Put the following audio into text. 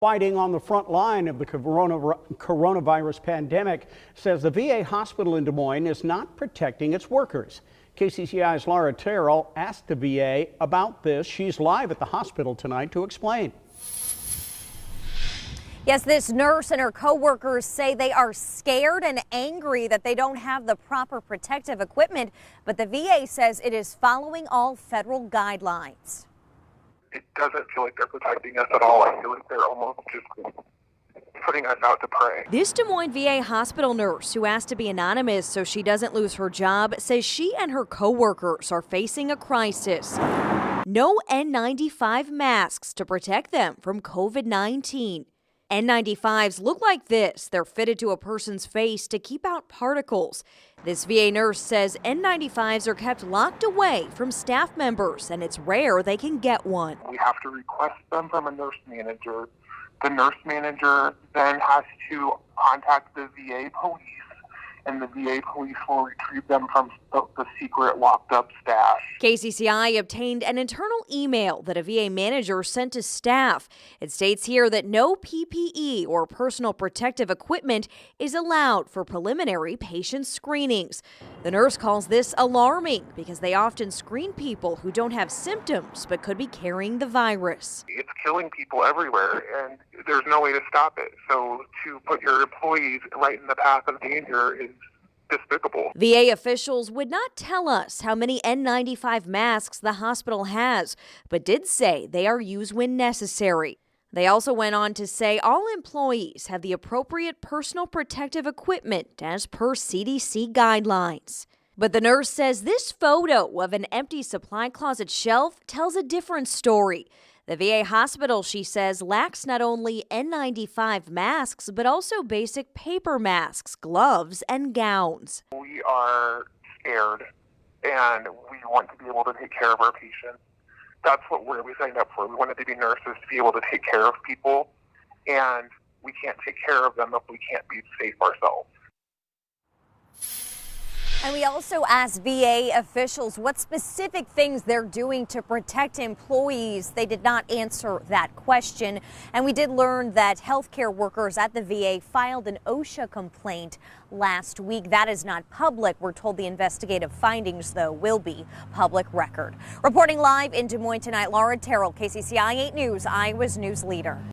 Fighting on the front line of the coronavirus pandemic, says the VA hospital in Des Moines is not protecting its workers. KCCI's Laura Terrell asked the VA about this. She's live at the hospital tonight to explain. Yes, this nurse and her co-workers say they are scared and angry that they don't have the proper protective equipment, but the VA says it is following all federal guidelines. It doesn't feel like they're protecting us at all. I feel like they're almost just putting us out to pray. This Des Moines VA hospital nurse, who asked to be anonymous so she doesn't lose her job, says she and her co-workers are facing a crisis. No N95 masks to protect them from COVID-19. N95s look like this. They're fitted to a person's face to keep out particles. This VA nurse says N95s are kept locked away from staff members, and it's rare they can get one. We have to request them from a nurse manager. The nurse manager then has to contact the VA police, and the VA police will retrieve them from the secret locked up stash. KCCI obtained an internal email that a VA manager sent to staff. It states here that no PPE or personal protective equipment is allowed for preliminary patient screenings. The nurse calls this alarming because they often screen people who don't have symptoms but could be carrying the virus. It's killing people everywhere, and there's no way to stop it. So to put your employees right in the path of danger is despicable. VA officials would not tell us how many N95 masks the hospital has, but did say they are used when necessary. They also went on to say all employees have the appropriate personal protective equipment as per CDC guidelines. But the nurse says this photo of an empty supply closet shelf tells a different story. The VA hospital, she says, lacks not only N95 masks, but also basic paper masks, gloves, and gowns. We are scared, and we want to be able to take care of our patients. That's what we signed up for. We wanted to be nurses to be able to take care of people, and we can't take care of them if we can't be safe ourselves. And we also asked VA officials what specific things they're doing to protect employees. They did not answer that question. And we did learn that healthcare workers at the VA filed an OSHA complaint last week. That is not public. We're told the investigative findings, though, will be public record. Reporting live in Des Moines tonight, Laura Terrell, KCCI 8 News, Iowa's news leader.